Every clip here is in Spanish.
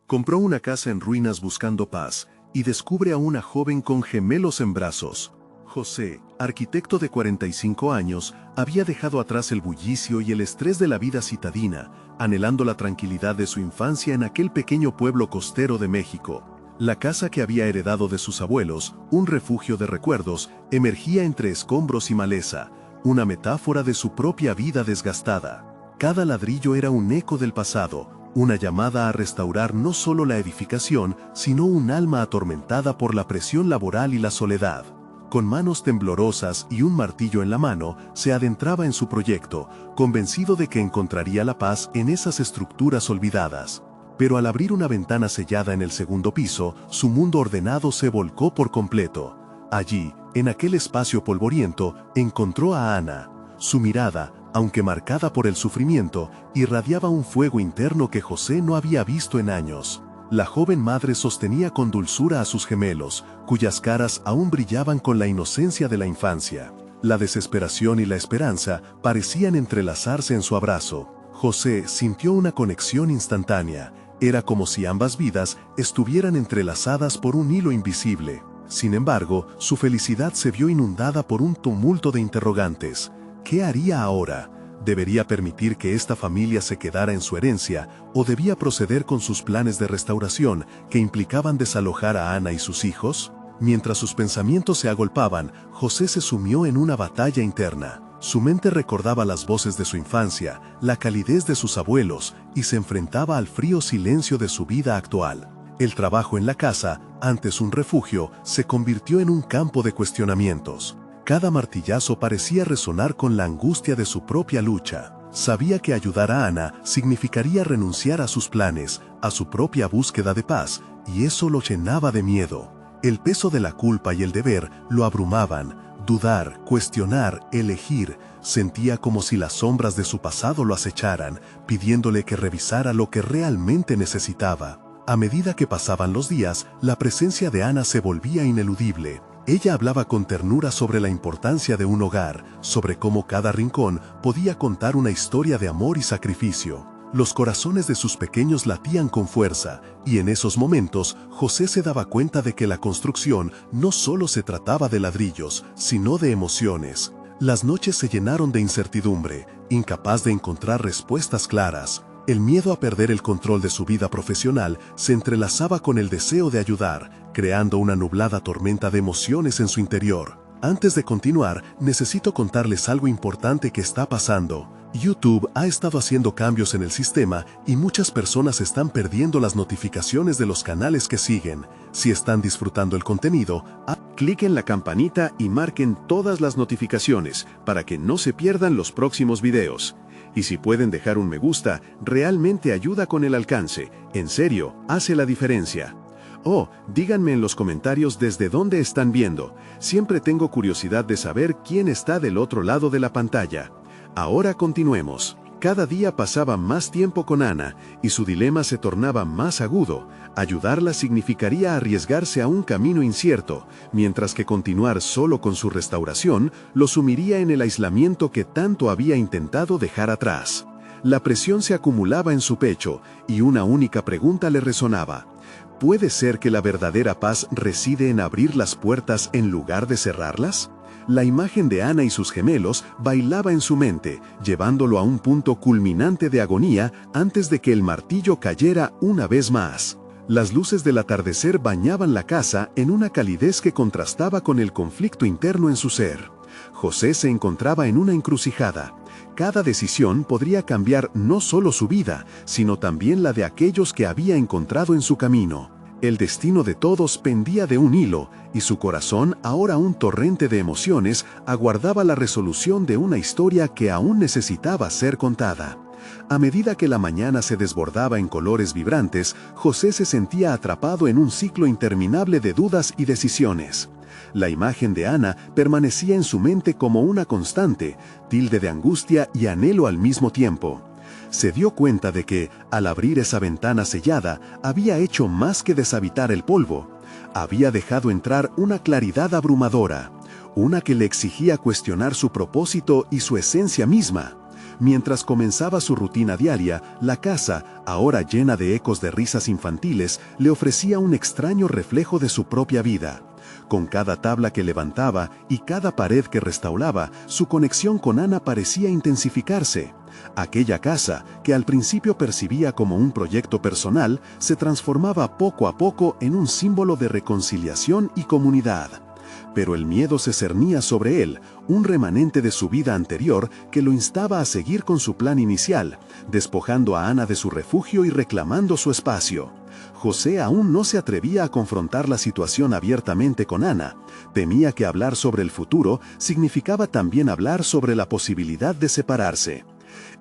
Compró una casa en ruinas buscando paz y descubre a una joven con gemelos en brazos. José, arquitecto de 45 años, había dejado atrás el bullicio y el estrés de la vida citadina, anhelando la tranquilidad de su infancia en aquel pequeño pueblo costero de México. La casa que había heredado de sus abuelos, un refugio de recuerdos, emergía entre escombros y maleza, una metáfora de su propia vida desgastada. Cada ladrillo era un eco del pasado, una llamada a restaurar no solo la edificación, sino un alma atormentada por la presión laboral y la soledad. Con manos temblorosas y un martillo en la mano, se adentraba en su proyecto, convencido de que encontraría la paz en esas estructuras olvidadas. Pero al abrir una ventana sellada en el segundo piso, su mundo ordenado se volcó por completo. Allí, en aquel espacio polvoriento, encontró a Ana. Su mirada, aunque marcada por el sufrimiento, irradiaba un fuego interno que José no había visto en años. La joven madre sostenía con dulzura a sus gemelos, cuyas caras aún brillaban con la inocencia de la infancia. La desesperación y la esperanza parecían entrelazarse en su abrazo. José sintió una conexión instantánea. Era como si ambas vidas estuvieran entrelazadas por un hilo invisible. Sin embargo, su felicidad se vio inundada por un tumulto de interrogantes. ¿Qué haría ahora? ¿Debería permitir que esta familia se quedara en su herencia o debía proceder con sus planes de restauración que implicaban desalojar a Ana y sus hijos? Mientras sus pensamientos se agolpaban, José se sumió en una batalla interna. Su mente recordaba las voces de su infancia, la calidez de sus abuelos y se enfrentaba al frío silencio de su vida actual. El trabajo en la casa, antes un refugio, se convirtió en un campo de cuestionamientos. Cada martillazo parecía resonar con la angustia de su propia lucha. Sabía que ayudar a Ana significaría renunciar a sus planes, a su propia búsqueda de paz, y eso lo llenaba de miedo. El peso de la culpa y el deber lo abrumaban. Dudar, cuestionar, elegir, sentía como si las sombras de su pasado lo acecharan, pidiéndole que revisara lo que realmente necesitaba. A medida que pasaban los días, la presencia de Ana se volvía ineludible. Ella hablaba con ternura sobre la importancia de un hogar, sobre cómo cada rincón podía contar una historia de amor y sacrificio. Los corazones de sus pequeños latían con fuerza, y en esos momentos José se daba cuenta de que la construcción no solo se trataba de ladrillos, sino de emociones. Las noches se llenaron de incertidumbre, incapaz de encontrar respuestas claras. El miedo a perder el control de su vida profesional se entrelazaba con el deseo de ayudar, creando una nublada tormenta de emociones en su interior. Antes de continuar, necesito contarles algo importante que está pasando. YouTube ha estado haciendo cambios en el sistema y muchas personas están perdiendo las notificaciones de los canales que siguen. Si están disfrutando el contenido, clic en la campanita y marquen todas las notificaciones para que no se pierdan los próximos videos. Y si pueden dejar un me gusta, realmente ayuda con el alcance. En serio, hace la diferencia. Oh, díganme en los comentarios desde dónde están viendo. Siempre tengo curiosidad de saber quién está del otro lado de la pantalla. Ahora continuemos. Cada día pasaba más tiempo con Ana y su dilema se tornaba más agudo. Ayudarla significaría arriesgarse a un camino incierto, mientras que continuar solo con su restauración lo sumiría en el aislamiento que tanto había intentado dejar atrás. La presión se acumulaba en su pecho y una única pregunta le resonaba. ¿Puede ser que la verdadera paz reside en abrir las puertas en lugar de cerrarlas? La imagen de Ana y sus gemelos bailaba en su mente, llevándolo a un punto culminante de agonía antes de que el martillo cayera una vez más. Las luces del atardecer bañaban la casa en una calidez que contrastaba con el conflicto interno en su ser. José se encontraba en una encrucijada. Cada decisión podría cambiar no solo su vida, sino también la de aquellos que había encontrado en su camino. El destino de todos pendía de un hilo, y su corazón, ahora un torrente de emociones, aguardaba la resolución de una historia que aún necesitaba ser contada. A medida que la mañana se desbordaba en colores vibrantes, José se sentía atrapado en un ciclo interminable de dudas y decisiones. La imagen de Ana permanecía en su mente como una constante, tilde de angustia y anhelo al mismo tiempo. Se dio cuenta de que, al abrir esa ventana sellada, había hecho más que deshabitar el polvo. Había dejado entrar una claridad abrumadora, una que le exigía cuestionar su propósito y su esencia misma. Mientras comenzaba su rutina diaria, la casa, ahora llena de ecos de risas infantiles, le ofrecía un extraño reflejo de su propia vida. Con cada tabla que levantaba y cada pared que restauraba, su conexión con Ana parecía intensificarse. Aquella casa, que al principio percibía como un proyecto personal, se transformaba poco a poco en un símbolo de reconciliación y comunidad. Pero el miedo se cernía sobre él, un remanente de su vida anterior que lo instaba a seguir con su plan inicial, despojando a Ana de su refugio y reclamando su espacio. José aún no se atrevía a confrontar la situación abiertamente con Ana. Temía que hablar sobre el futuro significaba también hablar sobre la posibilidad de separarse.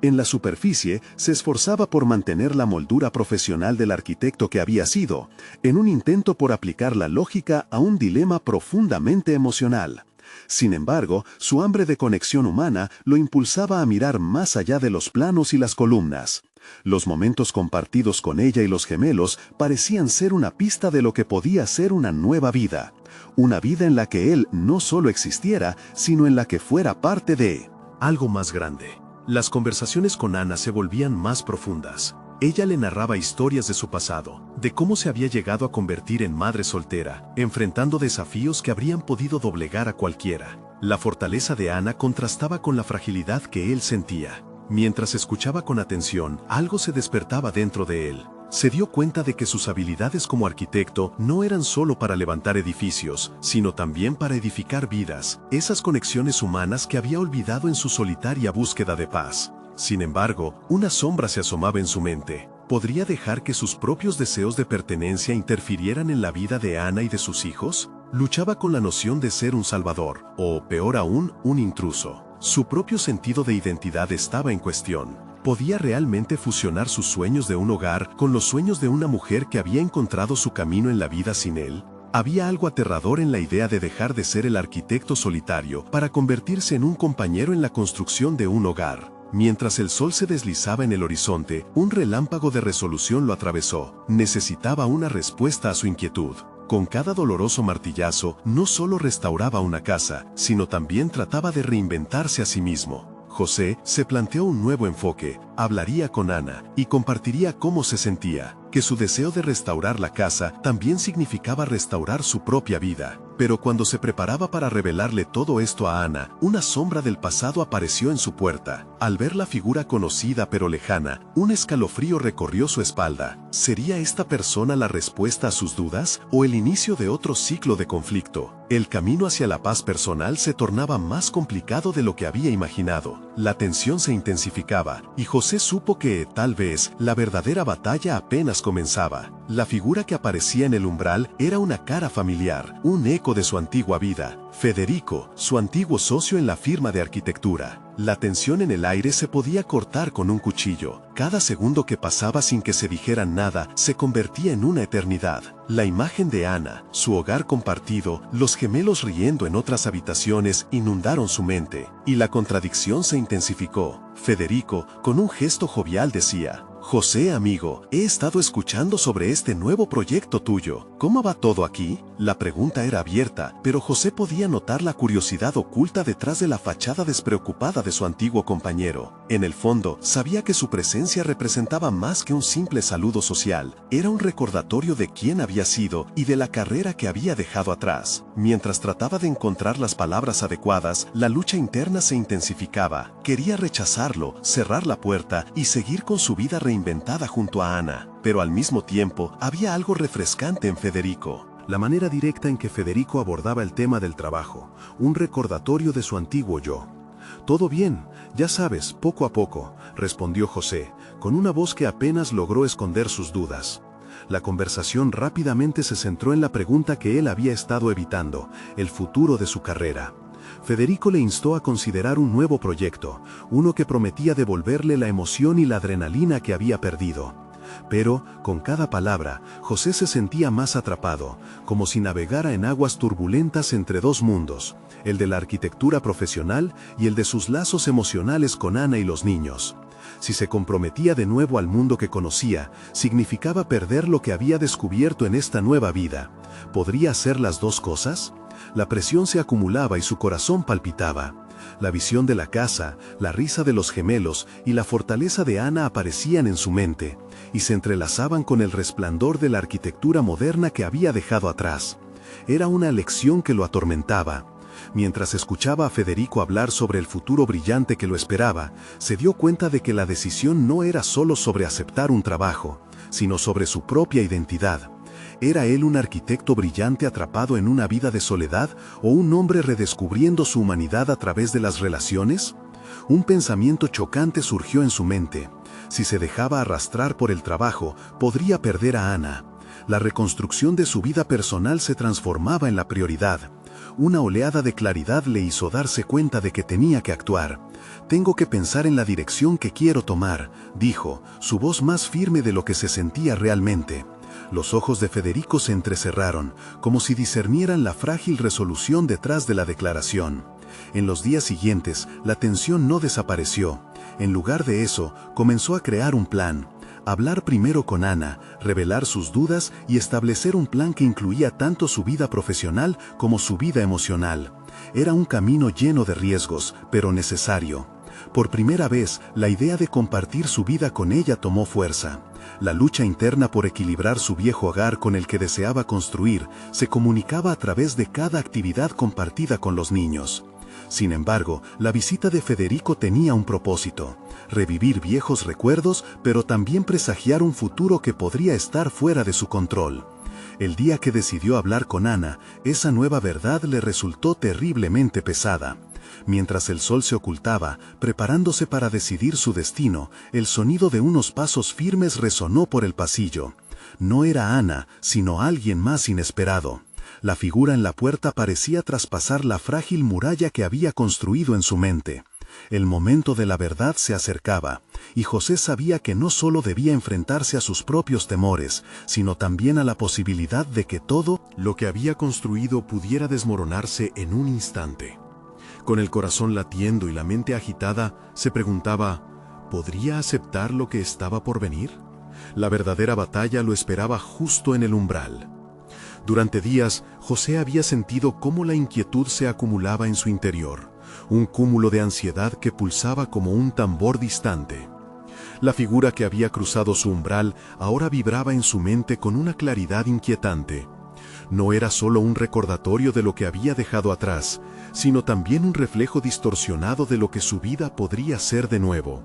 En la superficie, se esforzaba por mantener la moldura profesional del arquitecto que había sido, en un intento por aplicar la lógica a un dilema profundamente emocional. Sin embargo, su hambre de conexión humana lo impulsaba a mirar más allá de los planos y las columnas. Los momentos compartidos con ella y los gemelos parecían ser una pista de lo que podía ser una nueva vida. Una vida en la que él no solo existiera, sino en la que fuera parte de algo más grande. Las conversaciones con Ana se volvían más profundas. Ella le narraba historias de su pasado, de cómo se había llegado a convertir en madre soltera, enfrentando desafíos que habrían podido doblegar a cualquiera. La fortaleza de Ana contrastaba con la fragilidad que él sentía. Mientras escuchaba con atención, algo se despertaba dentro de él. Se dio cuenta de que sus habilidades como arquitecto no eran solo para levantar edificios, sino también para edificar vidas, esas conexiones humanas que había olvidado en su solitaria búsqueda de paz. Sin embargo, una sombra se asomaba en su mente. ¿Podría dejar que sus propios deseos de pertenencia interfirieran en la vida de Ana y de sus hijos? Luchaba con la noción de ser un salvador, o peor aún, un intruso. Su propio sentido de identidad estaba en cuestión. ¿Podía realmente fusionar sus sueños de un hogar con los sueños de una mujer que había encontrado su camino en la vida sin él? Había algo aterrador en la idea de dejar de ser el arquitecto solitario para convertirse en un compañero en la construcción de un hogar. Mientras el sol se deslizaba en el horizonte, un relámpago de resolución lo atravesó. Necesitaba una respuesta a su inquietud. Con cada doloroso martillazo, no solo restauraba una casa, sino también trataba de reinventarse a sí mismo. José se planteó un nuevo enfoque, hablaría con Ana y compartiría cómo se sentía, que su deseo de restaurar la casa también significaba restaurar su propia vida. Pero cuando se preparaba para revelarle todo esto a Ana, una sombra del pasado apareció en su puerta. Al ver la figura conocida pero lejana, un escalofrío recorrió su espalda. ¿Sería esta persona la respuesta a sus dudas o el inicio de otro ciclo de conflicto? El camino hacia la paz personal se tornaba más complicado de lo que había imaginado. La tensión se intensificaba, y José supo que, tal vez, la verdadera batalla apenas comenzaba. La figura que aparecía en el umbral era una cara familiar, un eco de su antigua vida. Federico, su antiguo socio en la firma de arquitectura. La tensión en el aire se podía cortar con un cuchillo. Cada segundo que pasaba sin que se dijera nada se convertía en una eternidad. La imagen de Ana, su hogar compartido, los gemelos riendo en otras habitaciones inundaron su mente, y la contradicción se intensificó. Federico, con un gesto jovial, decía: «José, amigo, he estado escuchando sobre este nuevo proyecto tuyo. ¿Cómo va todo aquí?». La pregunta era abierta, pero José podía notar la curiosidad oculta detrás de la fachada despreocupada de su antiguo compañero. En el fondo, sabía que su presencia representaba más que un simple saludo social. Era un recordatorio de quién había sido y de la carrera que había dejado atrás. Mientras trataba de encontrar las palabras adecuadas, la lucha interna se intensificaba. Quería rechazarlo, cerrar la puerta y seguir con su vida reinventada junto a Ana. Pero al mismo tiempo, había algo refrescante en Federico. La manera directa en que Federico abordaba el tema del trabajo, un recordatorio de su antiguo yo. «Todo bien, ya sabes, poco a poco», respondió José, con una voz que apenas logró esconder sus dudas. La conversación rápidamente se centró en la pregunta que él había estado evitando, el futuro de su carrera. Federico le instó a considerar un nuevo proyecto, uno que prometía devolverle la emoción y la adrenalina que había perdido. Pero, con cada palabra, José se sentía más atrapado, como si navegara en aguas turbulentas entre dos mundos, el de la arquitectura profesional y el de sus lazos emocionales con Ana y los niños. Si se comprometía de nuevo al mundo que conocía, significaba perder lo que había descubierto en esta nueva vida. ¿Podría hacer las dos cosas? La presión se acumulaba y su corazón palpitaba. La visión de la casa, la risa de los gemelos y la fortaleza de Ana aparecían en su mente, y se entrelazaban con el resplandor de la arquitectura moderna que había dejado atrás. Era una lección que lo atormentaba. Mientras escuchaba a Federico hablar sobre el futuro brillante que lo esperaba, se dio cuenta de que la decisión no era solo sobre aceptar un trabajo, sino sobre su propia identidad. ¿Era él un arquitecto brillante atrapado en una vida de soledad o un hombre redescubriendo su humanidad a través de las relaciones? Un pensamiento chocante surgió en su mente. Si se dejaba arrastrar por el trabajo, podría perder a Ana. La reconstrucción de su vida personal se transformaba en la prioridad. Una oleada de claridad le hizo darse cuenta de que tenía que actuar. «Tengo que pensar en la dirección que quiero tomar», dijo, su voz más firme de lo que se sentía realmente. Los ojos de Federico se entrecerraron, como si discernieran la frágil resolución detrás de la declaración. En los días siguientes, la tensión no desapareció. En lugar de eso, comenzó a crear un plan. Hablar primero con Ana, revelar sus dudas y establecer un plan que incluía tanto su vida profesional como su vida emocional. Era un camino lleno de riesgos, pero necesario. Por primera vez, la idea de compartir su vida con ella tomó fuerza. La lucha interna por equilibrar su viejo hogar con el que deseaba construir se comunicaba a través de cada actividad compartida con los niños. Sin embargo, la visita de Federico tenía un propósito: revivir viejos recuerdos, pero también presagiar un futuro que podría estar fuera de su control. El día que decidió hablar con Ana, esa nueva verdad le resultó terriblemente pesada. Mientras el sol se ocultaba, preparándose para decidir su destino, el sonido de unos pasos firmes resonó por el pasillo. No era Ana, sino alguien más inesperado. La figura en la puerta parecía traspasar la frágil muralla que había construido en su mente. El momento de la verdad se acercaba, y José sabía que no solo debía enfrentarse a sus propios temores, sino también a la posibilidad de que todo lo que había construido pudiera desmoronarse en un instante. Con el corazón latiendo y la mente agitada, se preguntaba, ¿podría aceptar lo que estaba por venir? La verdadera batalla lo esperaba justo en el umbral. Durante días, José había sentido cómo la inquietud se acumulaba en su interior, un cúmulo de ansiedad que pulsaba como un tambor distante. La figura que había cruzado su umbral ahora vibraba en su mente con una claridad inquietante. No era solo un recordatorio de lo que había dejado atrás, sino también un reflejo distorsionado de lo que su vida podría ser de nuevo.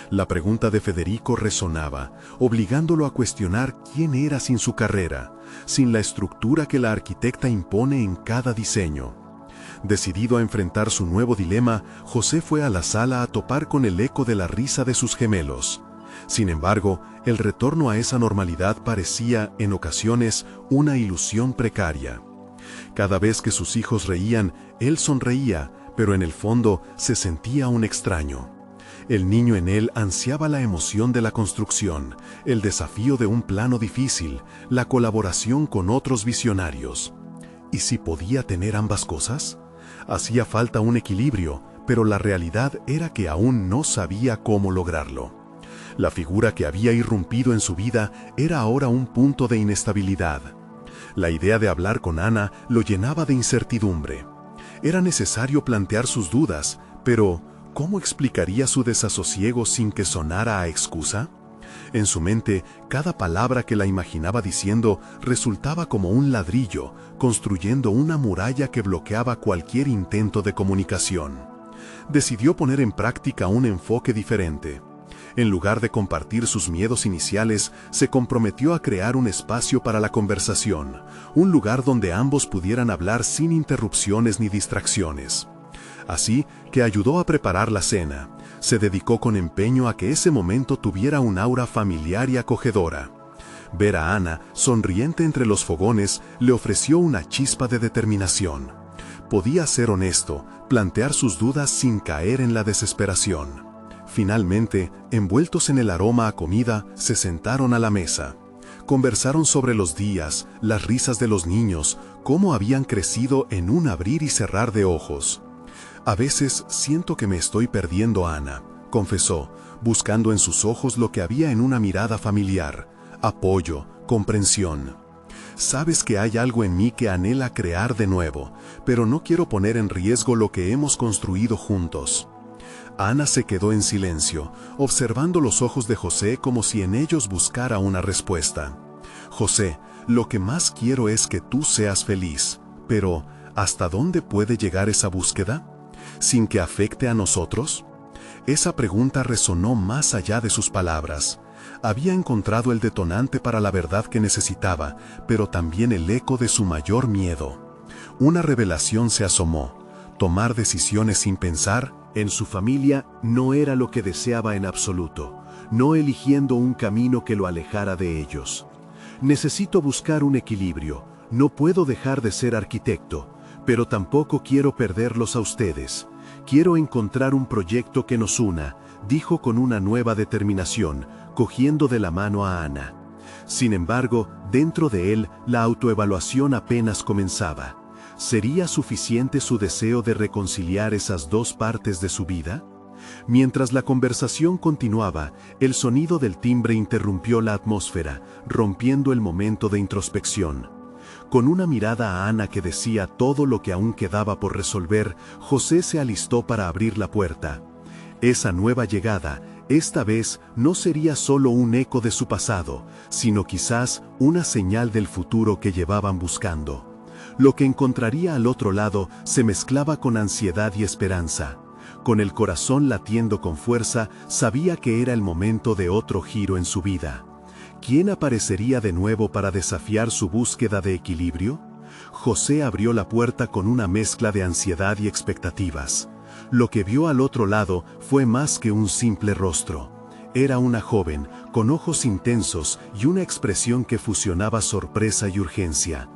La pregunta de Federico resonaba, obligándolo a cuestionar quién era sin su carrera, sin la estructura que la arquitecta impone en cada diseño. Decidido a enfrentar su nuevo dilema, José fue a la sala a topar con el eco de la risa de sus gemelos. Sin embargo, el retorno a esa normalidad parecía, en ocasiones, una ilusión precaria. Cada vez que sus hijos reían, él sonreía, pero en el fondo se sentía un extraño. El niño en él ansiaba la emoción de la construcción, el desafío de un plano difícil, la colaboración con otros visionarios. ¿Y si podía tener ambas cosas? Hacía falta un equilibrio, pero la realidad era que aún no sabía cómo lograrlo. La figura que había irrumpido en su vida era ahora un punto de inestabilidad. La idea de hablar con Ana lo llenaba de incertidumbre. Era necesario plantear sus dudas, pero ¿cómo explicaría su desasosiego sin que sonara a excusa? En su mente, cada palabra que la imaginaba diciendo resultaba como un ladrillo, construyendo una muralla que bloqueaba cualquier intento de comunicación. Decidió poner en práctica un enfoque diferente. En lugar de compartir sus miedos iniciales, se comprometió a crear un espacio para la conversación, un lugar donde ambos pudieran hablar sin interrupciones ni distracciones. Así que ayudó a preparar la cena. Se dedicó con empeño a que ese momento tuviera un aura familiar y acogedora. Ver a Ana, sonriente entre los fogones, le ofreció una chispa de determinación. Podía ser honesto, plantear sus dudas sin caer en la desesperación. Finalmente, envueltos en el aroma a comida, se sentaron a la mesa. Conversaron sobre los días, las risas de los niños, cómo habían crecido en un abrir y cerrar de ojos. «A veces siento que me estoy perdiendo, Ana», confesó, buscando en sus ojos lo que había en una mirada familiar: apoyo, comprensión. Sabes que hay algo en mí que anhela crear de nuevo, pero no quiero poner en riesgo lo que hemos construido juntos. Ana se quedó en silencio, observando los ojos de José como si en ellos buscara una respuesta. José, lo que más quiero es que tú seas feliz, pero ¿hasta dónde puede llegar esa búsqueda? ¿Sin que afecte a nosotros? Esa pregunta resonó más allá de sus palabras. Había encontrado el detonante para la verdad que necesitaba, pero también el eco de su mayor miedo. Una revelación se asomó. Tomar decisiones sin pensar, en su familia, no era lo que deseaba en absoluto, no eligiendo un camino que lo alejara de ellos. Necesito buscar un equilibrio, no puedo dejar de ser arquitecto, pero tampoco quiero perderlos a ustedes. Quiero encontrar un proyecto que nos una, dijo con una nueva determinación, cogiendo de la mano a Ana. Sin embargo, dentro de él, la autoevaluación apenas comenzaba. ¿Sería suficiente su deseo de reconciliar esas dos partes de su vida? Mientras la conversación continuaba, el sonido del timbre interrumpió la atmósfera, rompiendo el momento de introspección. Con una mirada a Ana que decía todo lo que aún quedaba por resolver, José se alistó para abrir la puerta. Esa nueva llegada, esta vez, no sería solo un eco de su pasado, sino quizás una señal del futuro que llevaban buscando. Lo que encontraría al otro lado se mezclaba con ansiedad y esperanza. Con el corazón latiendo con fuerza, sabía que era el momento de otro giro en su vida. ¿Quién aparecería de nuevo para desafiar su búsqueda de equilibrio? José abrió la puerta con una mezcla de ansiedad y expectativas. Lo que vio al otro lado fue más que un simple rostro. Era una joven, con ojos intensos y una expresión que fusionaba sorpresa y urgencia.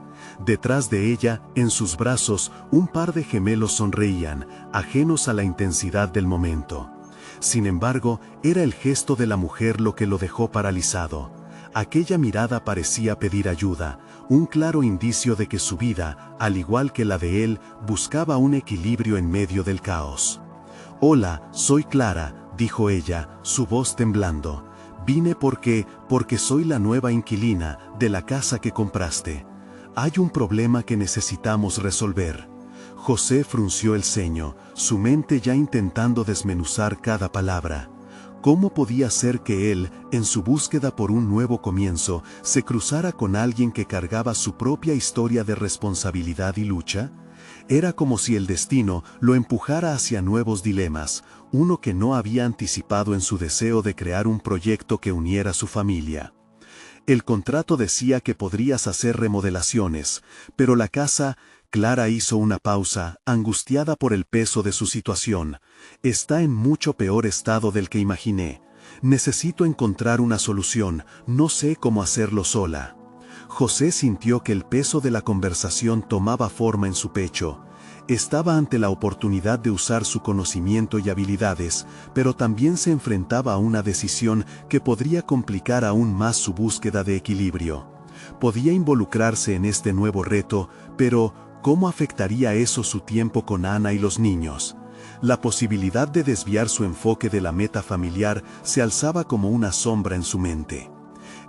Detrás de ella, en sus brazos, un par de gemelos sonreían, ajenos a la intensidad del momento. Sin embargo, era el gesto de la mujer lo que lo dejó paralizado. Aquella mirada parecía pedir ayuda, un claro indicio de que su vida, al igual que la de él, buscaba un equilibrio en medio del caos. «Hola, soy Clara», dijo ella, su voz temblando. «Vine porque soy la nueva inquilina de la casa que compraste. Hay un problema que necesitamos resolver». José frunció el ceño, su mente ya intentando desmenuzar cada palabra. ¿Cómo podía ser que él, en su búsqueda por un nuevo comienzo, se cruzara con alguien que cargaba su propia historia de responsabilidad y lucha? Era como si el destino lo empujara hacia nuevos dilemas, uno que no había anticipado en su deseo de crear un proyecto que uniera su familia. El contrato decía que podrías hacer remodelaciones, pero la casa... Clara hizo una pausa, angustiada por el peso de su situación. «Está en mucho peor estado del que imaginé. Necesito encontrar una solución, no sé cómo hacerlo sola». José sintió que el peso de la conversación tomaba forma en su pecho. Estaba ante la oportunidad de usar su conocimiento y habilidades, pero también se enfrentaba a una decisión que podría complicar aún más su búsqueda de equilibrio. Podía involucrarse en este nuevo reto, pero ¿cómo afectaría eso su tiempo con Ana y los niños? La posibilidad de desviar su enfoque de la meta familiar se alzaba como una sombra en su mente.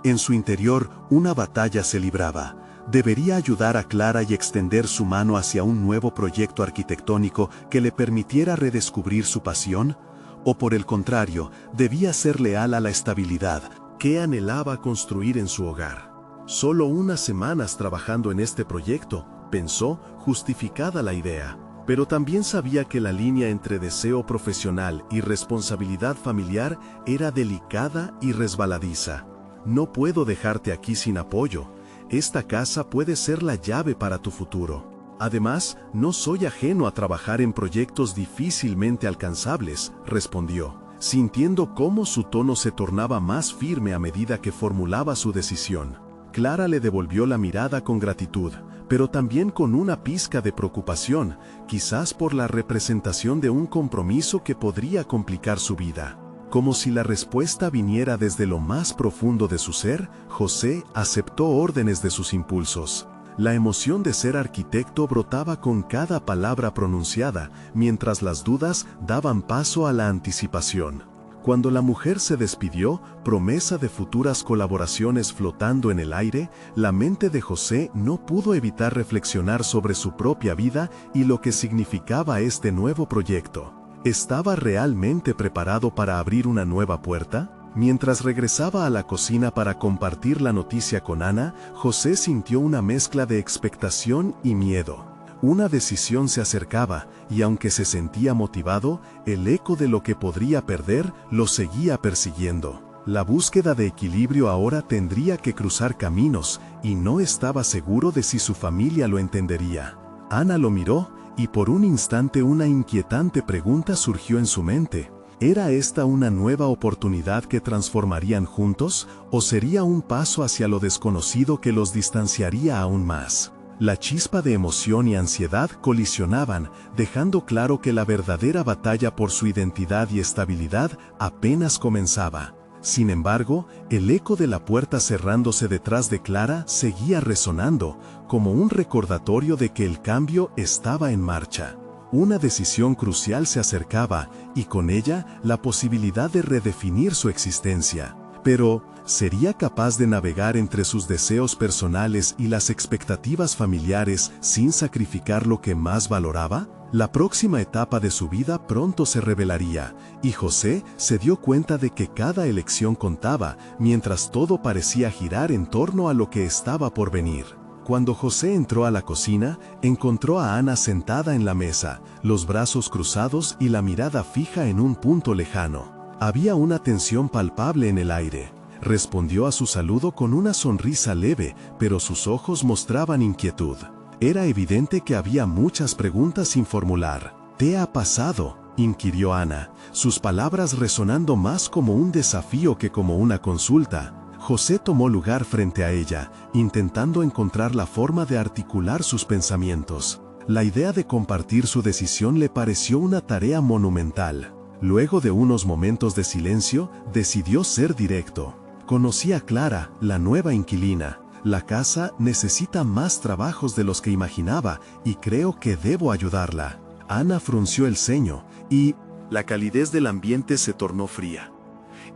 En su interior, una batalla se libraba. ¿Debería ayudar a Clara y extender su mano hacia un nuevo proyecto arquitectónico que le permitiera redescubrir su pasión? ¿O por el contrario, debía ser leal a la estabilidad que anhelaba construir en su hogar? Solo unas semanas trabajando en este proyecto, pensó, justificada la idea, pero también sabía que la línea entre deseo profesional y responsabilidad familiar era delicada y resbaladiza. «No puedo dejarte aquí sin apoyo. Esta casa puede ser la llave para tu futuro. Además, no soy ajeno a trabajar en proyectos difícilmente alcanzables», respondió, sintiendo cómo su tono se tornaba más firme a medida que formulaba su decisión. Clara le devolvió la mirada con gratitud, pero también con una pizca de preocupación, quizás por la representación de un compromiso que podría complicar su vida. Como si la respuesta viniera desde lo más profundo de su ser, José aceptó órdenes de sus impulsos. La emoción de ser arquitecto brotaba con cada palabra pronunciada, mientras las dudas daban paso a la anticipación. Cuando la mujer se despidió, promesa de futuras colaboraciones flotando en el aire, la mente de José no pudo evitar reflexionar sobre su propia vida y lo que significaba este nuevo proyecto. ¿Estaba realmente preparado para abrir una nueva puerta? Mientras regresaba a la cocina para compartir la noticia con Ana, José sintió una mezcla de expectación y miedo. Una decisión se acercaba, y aunque se sentía motivado, el eco de lo que podría perder lo seguía persiguiendo. La búsqueda de equilibrio ahora tendría que cruzar caminos, y no estaba seguro de si su familia lo entendería. Ana lo miró, y por un instante una inquietante pregunta surgió en su mente. ¿Era esta una nueva oportunidad que transformarían juntos, o sería un paso hacia lo desconocido que los distanciaría aún más? La chispa de emoción y ansiedad colisionaban, dejando claro que la verdadera batalla por su identidad y estabilidad apenas comenzaba. Sin embargo, el eco de la puerta cerrándose detrás de Clara seguía resonando, como un recordatorio de que el cambio estaba en marcha. Una decisión crucial se acercaba, y con ella la posibilidad de redefinir su existencia. Pero, ¿sería capaz de navegar entre sus deseos personales y las expectativas familiares sin sacrificar lo que más valoraba? La próxima etapa de su vida pronto se revelaría, y José se dio cuenta de que cada elección contaba, mientras todo parecía girar en torno a lo que estaba por venir. Cuando José entró a la cocina, encontró a Ana sentada en la mesa, los brazos cruzados y la mirada fija en un punto lejano. Había una tensión palpable en el aire. Respondió a su saludo con una sonrisa leve, pero sus ojos mostraban inquietud. Era evidente que había muchas preguntas sin formular. ¿Qué ha pasado?, inquirió Ana, sus palabras resonando más como un desafío que como una consulta. José tomó lugar frente a ella, intentando encontrar la forma de articular sus pensamientos. La idea de compartir su decisión le pareció una tarea monumental. Luego de unos momentos de silencio, decidió ser directo. Conocí a Clara, la nueva inquilina. La casa necesita más trabajos de los que imaginaba y creo que debo ayudarla. Ana frunció el ceño y la calidez del ambiente se tornó fría.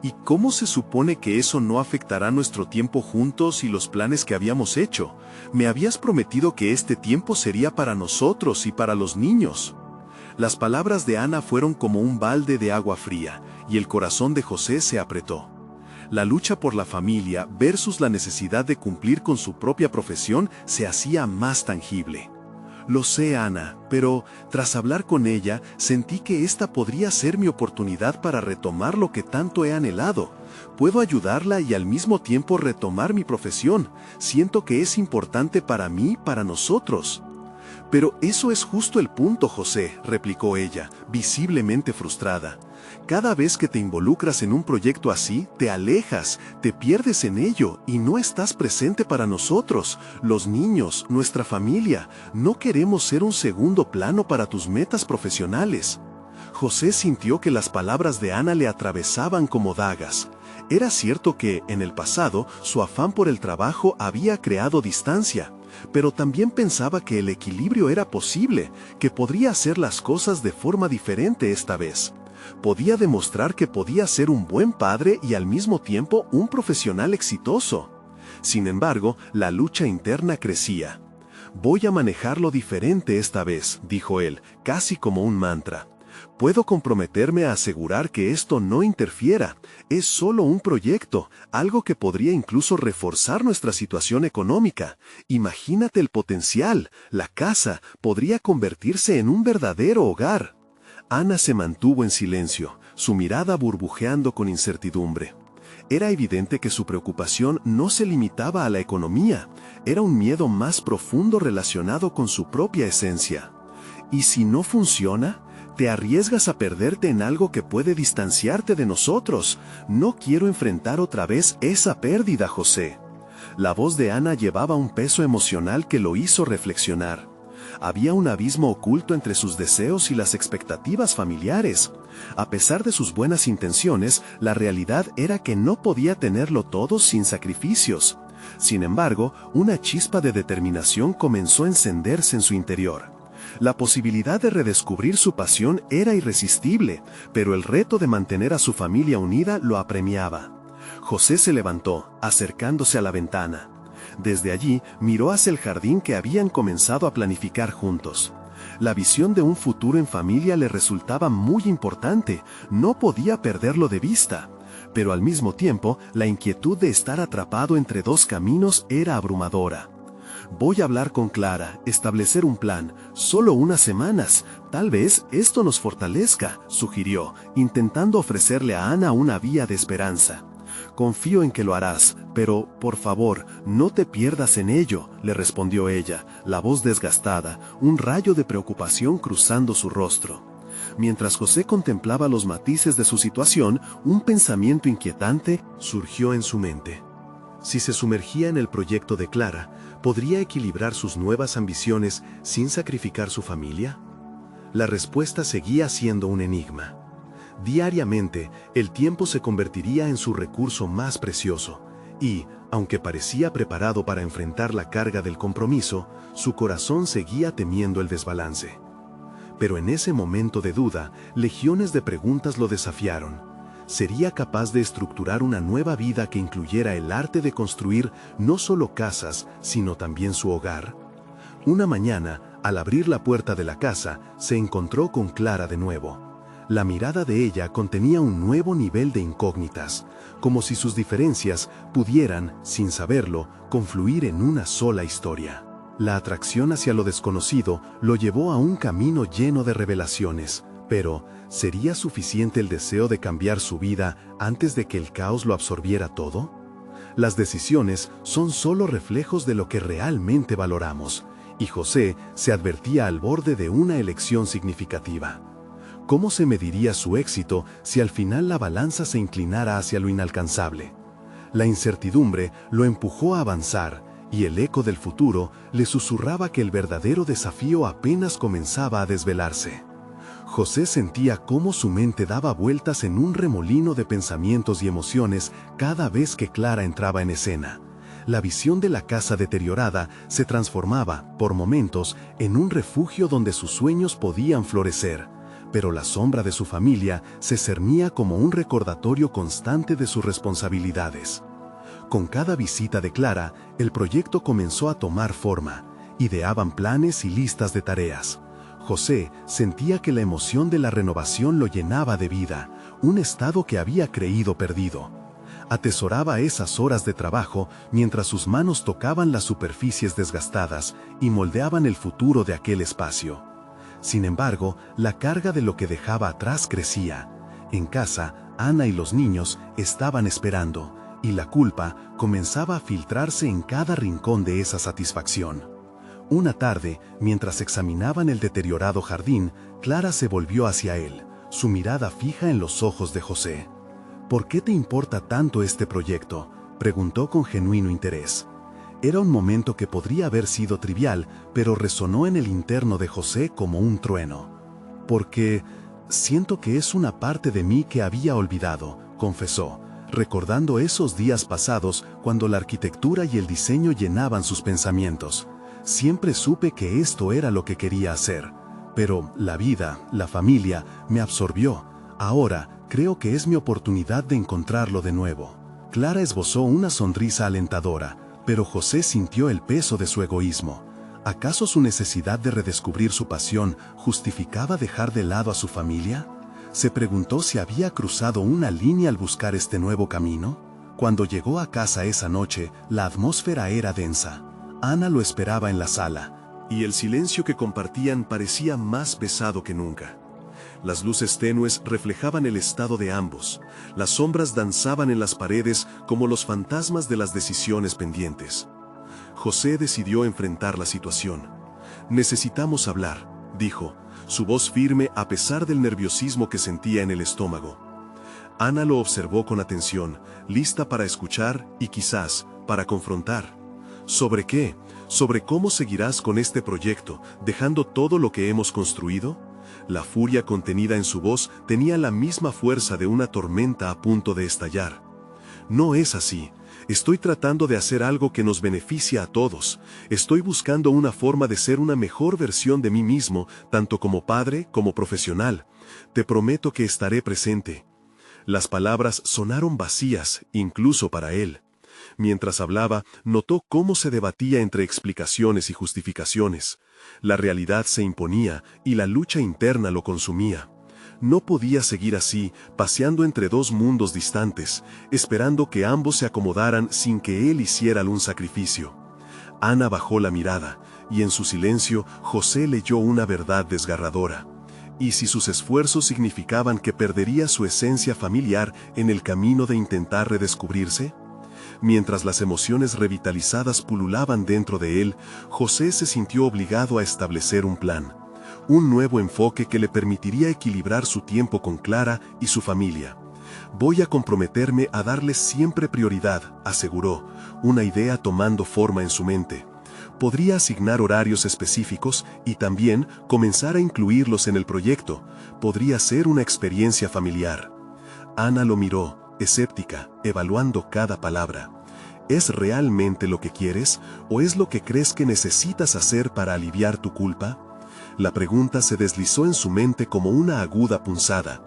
¿Y cómo se supone que eso no afectará nuestro tiempo juntos y los planes que habíamos hecho? Me habías prometido que este tiempo sería para nosotros y para los niños. Las palabras de Ana fueron como un balde de agua fría, y el corazón de José se apretó. La lucha por la familia versus la necesidad de cumplir con su propia profesión se hacía más tangible. Lo sé, Ana, pero tras hablar con ella, sentí que esta podría ser mi oportunidad para retomar lo que tanto he anhelado. Puedo ayudarla y al mismo tiempo retomar mi profesión. Siento que es importante para mí, para nosotros. Pero eso es justo el punto, José, replicó ella, visiblemente frustrada. Cada vez que te involucras en un proyecto así, te alejas, te pierdes en ello y no estás presente para nosotros, los niños, nuestra familia. No queremos ser un segundo plano para tus metas profesionales. José sintió que las palabras de Ana le atravesaban como dagas. Era cierto que, en el pasado, su afán por el trabajo había creado distancia, pero también pensaba que el equilibrio era posible, que podría hacer las cosas de forma diferente esta vez. Podía demostrar que podía ser un buen padre y al mismo tiempo un profesional exitoso. Sin embargo, la lucha interna crecía. «Voy a manejarlo diferente esta vez», dijo él, casi como un mantra. «Puedo comprometerme a asegurar que esto no interfiera. Es solo un proyecto, algo que podría incluso reforzar nuestra situación económica. Imagínate el potencial. La casa podría convertirse en un verdadero hogar». Ana se mantuvo en silencio, su mirada burbujeando con incertidumbre. Era evidente que su preocupación no se limitaba a la economía, era un miedo más profundo relacionado con su propia esencia. ¿Y si no funciona? Te arriesgas a perderte en algo que puede distanciarte de nosotros. No quiero enfrentar otra vez esa pérdida, José. La voz de Ana llevaba un peso emocional que lo hizo reflexionar. Había un abismo oculto entre sus deseos y las expectativas familiares. A pesar de sus buenas intenciones, la realidad era que no podía tenerlo todo sin sacrificios. Sin embargo, una chispa de determinación comenzó a encenderse en su interior. La posibilidad de redescubrir su pasión era irresistible, pero el reto de mantener a su familia unida lo apremiaba. José se levantó, acercándose a la ventana. Desde allí miró hacia el jardín que habían comenzado a planificar juntos. La visión de un futuro en familia le resultaba muy importante, no podía perderlo de vista. Pero al mismo tiempo, la inquietud de estar atrapado entre dos caminos era abrumadora. Voy a hablar con Clara, establecer un plan, solo unas semanas, tal vez esto nos fortalezca, sugirió, intentando ofrecerle a Ana una vía de esperanza. Confío en que lo harás, pero, por favor, no te pierdas en ello, le respondió ella, la voz desgastada, un rayo de preocupación cruzando su rostro. Mientras José contemplaba los matices de su situación, un pensamiento inquietante surgió en su mente. Si se sumergía en el proyecto de Clara, ¿podría equilibrar sus nuevas ambiciones sin sacrificar su familia? La respuesta seguía siendo un enigma. Diariamente, el tiempo se convertiría en su recurso más precioso, y, aunque parecía preparado para enfrentar la carga del compromiso, su corazón seguía temiendo el desbalance. Pero en ese momento de duda, legiones de preguntas lo desafiaron. ¿Sería capaz de estructurar una nueva vida que incluyera el arte de construir no solo casas, sino también su hogar? Una mañana, al abrir la puerta de la casa, se encontró con Clara de nuevo. La mirada de ella contenía un nuevo nivel de incógnitas, como si sus diferencias pudieran, sin saberlo, confluir en una sola historia. La atracción hacia lo desconocido lo llevó a un camino lleno de revelaciones, pero ¿sería suficiente el deseo de cambiar su vida antes de que el caos lo absorbiera todo? Las decisiones son solo reflejos de lo que realmente valoramos, y José se advertía al borde de una elección significativa. ¿Cómo se mediría su éxito si al final la balanza se inclinara hacia lo inalcanzable? La incertidumbre lo empujó a avanzar, y el eco del futuro le susurraba que el verdadero desafío apenas comenzaba a desvelarse. José sentía cómo su mente daba vueltas en un remolino de pensamientos y emociones cada vez que Clara entraba en escena. La visión de la casa deteriorada se transformaba, por momentos, en un refugio donde sus sueños podían florecer. Pero la sombra de su familia se cernía como un recordatorio constante de sus responsabilidades. Con cada visita de Clara, el proyecto comenzó a tomar forma. Ideaban planes y listas de tareas. José sentía que la emoción de la renovación lo llenaba de vida, un estado que había creído perdido. Atesoraba esas horas de trabajo mientras sus manos tocaban las superficies desgastadas y moldeaban el futuro de aquel espacio. Sin embargo, la carga de lo que dejaba atrás crecía. En casa, Ana y los niños estaban esperando, y la culpa comenzaba a filtrarse en cada rincón de esa satisfacción. Una tarde, mientras examinaban el deteriorado jardín, Clara se volvió hacia él, su mirada fija en los ojos de José. ¿Por qué te importa tanto este proyecto?, preguntó con genuino interés. Era un momento que podría haber sido trivial, pero resonó en el interno de José como un trueno. Porque siento que es una parte de mí que había olvidado, confesó, recordando esos días pasados cuando la arquitectura y el diseño llenaban sus pensamientos. Siempre supe que esto era lo que quería hacer, pero la vida, la familia, me absorbió. Ahora creo que es mi oportunidad de encontrarlo de nuevo. Clara esbozó una sonrisa alentadora, pero José sintió el peso de su egoísmo. ¿Acaso su necesidad de redescubrir su pasión justificaba dejar de lado a su familia? Se preguntó si había cruzado una línea al buscar este nuevo camino. Cuando llegó a casa esa noche, la atmósfera era densa. Ana lo esperaba en la sala, y el silencio que compartían parecía más pesado que nunca. Las luces tenues reflejaban el estado de ambos. Las sombras danzaban en las paredes como los fantasmas de las decisiones pendientes. José decidió enfrentar la situación. «Necesitamos hablar», dijo, su voz firme a pesar del nerviosismo que sentía en el estómago. Ana lo observó con atención, lista para escuchar y quizás para confrontar. ¿Sobre qué? ¿Sobre cómo seguirás con este proyecto, dejando todo lo que hemos construido? La furia contenida en su voz tenía la misma fuerza de una tormenta a punto de estallar. No es así. Estoy tratando de hacer algo que nos beneficia a todos. Estoy buscando una forma de ser una mejor versión de mí mismo, tanto como padre como profesional. Te prometo que estaré presente. Las palabras sonaron vacías, incluso para él. Mientras hablaba, notó cómo se debatía entre explicaciones y justificaciones. La realidad se imponía y la lucha interna lo consumía. No podía seguir así, paseando entre dos mundos distantes, esperando que ambos se acomodaran sin que él hiciera algún sacrificio. Ana bajó la mirada, y en su silencio, José leyó una verdad desgarradora. ¿Y si sus esfuerzos significaban que perdería su esencia familiar en el camino de intentar redescubrirse? Mientras las emociones revitalizadas pululaban dentro de él, José se sintió obligado a establecer un plan. Un nuevo enfoque que le permitiría equilibrar su tiempo con Clara y su familia. Voy a comprometerme a darles siempre prioridad, aseguró, una idea tomando forma en su mente. Podría asignar horarios específicos y también comenzar a incluirlos en el proyecto. Podría ser una experiencia familiar. Ana lo miró, escéptica, evaluando cada palabra. ¿Es realmente lo que quieres o es lo que crees que necesitas hacer para aliviar tu culpa? La pregunta se deslizó en su mente como una aguda punzada.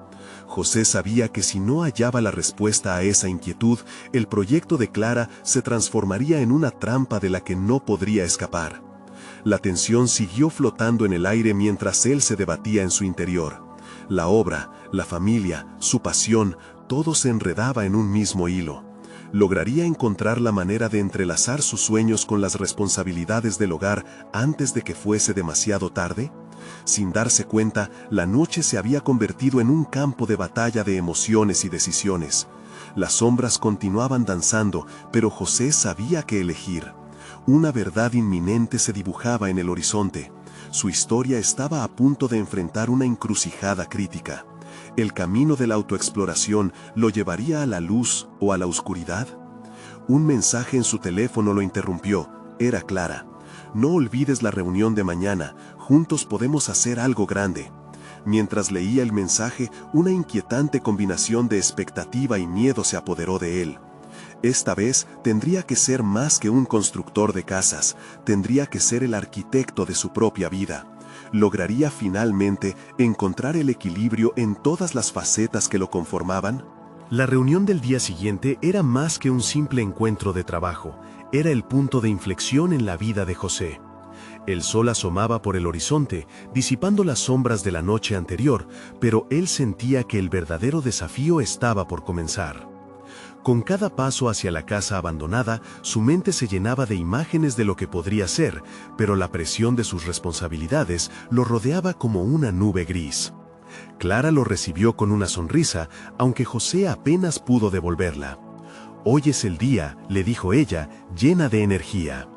José sabía que si no hallaba la respuesta a esa inquietud, el proyecto de Clara se transformaría en una trampa de la que no podría escapar. La tensión siguió flotando en el aire mientras él se debatía en su interior. La obra, la familia, su pasión, todo se enredaba en un mismo hilo. ¿Lograría encontrar la manera de entrelazar sus sueños con las responsabilidades del hogar antes de que fuese demasiado tarde? Sin darse cuenta, la noche se había convertido en un campo de batalla de emociones y decisiones. Las sombras continuaban danzando, pero José sabía qué elegir. Una verdad inminente se dibujaba en el horizonte. Su historia estaba a punto de enfrentar una encrucijada crítica. ¿El camino de la autoexploración lo llevaría a la luz o a la oscuridad? Un mensaje en su teléfono lo interrumpió. Era Clara. No olvides la reunión de mañana, juntos podemos hacer algo grande. Mientras leía el mensaje, una inquietante combinación de expectativa y miedo se apoderó de él. Esta vez tendría que ser más que un constructor de casas, tendría que ser el arquitecto de su propia vida. ¿Lograría finalmente encontrar el equilibrio en todas las facetas que lo conformaban? La reunión del día siguiente era más que un simple encuentro de trabajo, era el punto de inflexión en la vida de José. El sol asomaba por el horizonte, disipando las sombras de la noche anterior, pero él sentía que el verdadero desafío estaba por comenzar. Con cada paso hacia la casa abandonada, su mente se llenaba de imágenes de lo que podría ser, pero la presión de sus responsabilidades lo rodeaba como una nube gris. Clara lo recibió con una sonrisa, aunque José apenas pudo devolverla. «Hoy es el día», le dijo ella, llena de energía.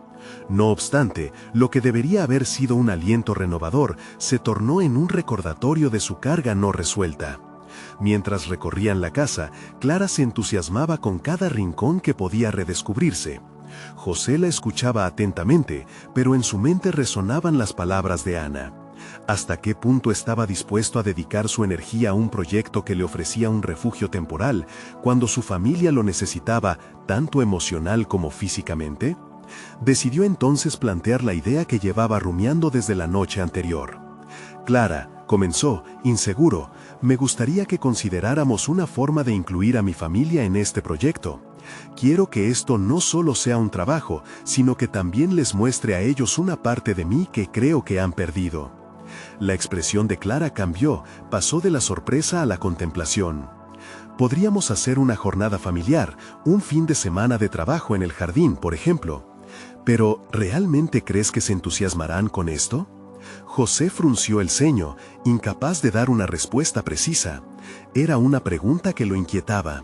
No obstante, lo que debería haber sido un aliento renovador se tornó en un recordatorio de su carga no resuelta. Mientras recorrían la casa, Clara se entusiasmaba con cada rincón que podía redescubrirse. José la escuchaba atentamente, pero en su mente resonaban las palabras de Ana. ¿Hasta qué punto estaba dispuesto a dedicar su energía a un proyecto que le ofrecía un refugio temporal, cuando su familia lo necesitaba tanto emocional como físicamente? Decidió entonces plantear la idea que llevaba rumiando desde la noche anterior. «Clara», comenzó, inseguro, «me gustaría que consideráramos una forma de incluir a mi familia en este proyecto. Quiero que esto no solo sea un trabajo, sino que también les muestre a ellos una parte de mí que creo que han perdido». La expresión de Clara cambió, pasó de la sorpresa a la contemplación. «Podríamos hacer una jornada familiar, un fin de semana de trabajo en el jardín, por ejemplo. Pero, ¿realmente crees que se entusiasmarán con esto?» José frunció el ceño, incapaz de dar una respuesta precisa. Era una pregunta que lo inquietaba.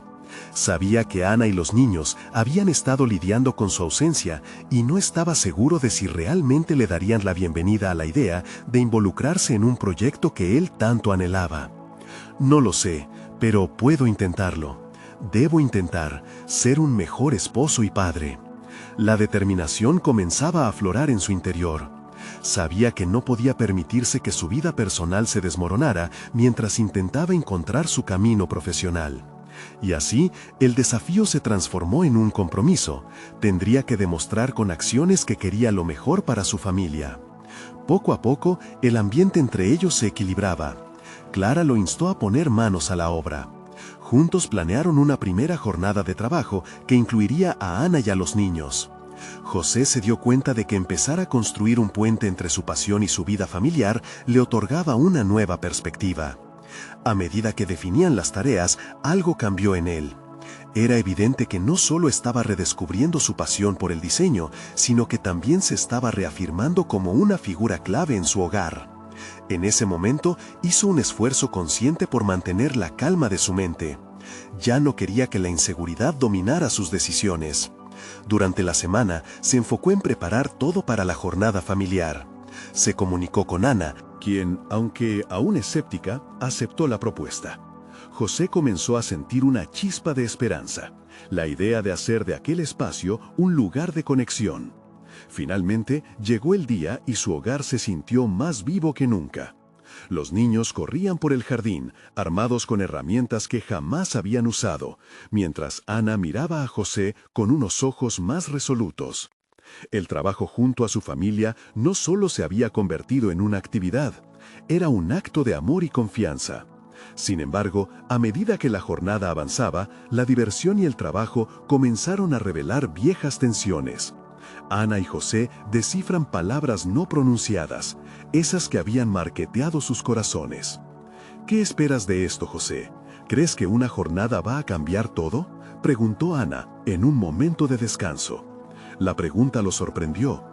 Sabía que Ana y los niños habían estado lidiando con su ausencia y no estaba seguro de si realmente le darían la bienvenida a la idea de involucrarse en un proyecto que él tanto anhelaba. «No lo sé, pero puedo intentarlo. Debo intentar ser un mejor esposo y padre». La determinación comenzaba a aflorar en su interior. Sabía que no podía permitirse que su vida personal se desmoronara mientras intentaba encontrar su camino profesional. Y así, el desafío se transformó en un compromiso. Tendría que demostrar con acciones que quería lo mejor para su familia. Poco a poco, el ambiente entre ellos se equilibraba. Clara lo instó a poner manos a la obra. Juntos planearon una primera jornada de trabajo que incluiría a Ana y a los niños. José se dio cuenta de que empezar a construir un puente entre su pasión y su vida familiar le otorgaba una nueva perspectiva. A medida que definían las tareas, algo cambió en él. Era evidente que no solo estaba redescubriendo su pasión por el diseño, sino que también se estaba reafirmando como una figura clave en su hogar. En ese momento, hizo un esfuerzo consciente por mantener la calma de su mente. Ya no quería que la inseguridad dominara sus decisiones. Durante la semana, se enfocó en preparar todo para la jornada familiar. Se comunicó con Ana, quien, aunque aún escéptica, aceptó la propuesta. José comenzó a sentir una chispa de esperanza, la idea de hacer de aquel espacio un lugar de conexión. Finalmente, llegó el día y su hogar se sintió más vivo que nunca. Los niños corrían por el jardín, armados con herramientas que jamás habían usado, mientras Ana miraba a José con unos ojos más resolutos. El trabajo junto a su familia no solo se había convertido en una actividad, era un acto de amor y confianza. Sin embargo, a medida que la jornada avanzaba, la diversión y el trabajo comenzaron a revelar viejas tensiones. Ana y José descifran palabras no pronunciadas, esas que habían marqueteado sus corazones. ¿Qué esperas de esto, José? ¿Crees que una jornada va a cambiar todo?, preguntó Ana en un momento de descanso. La pregunta lo sorprendió.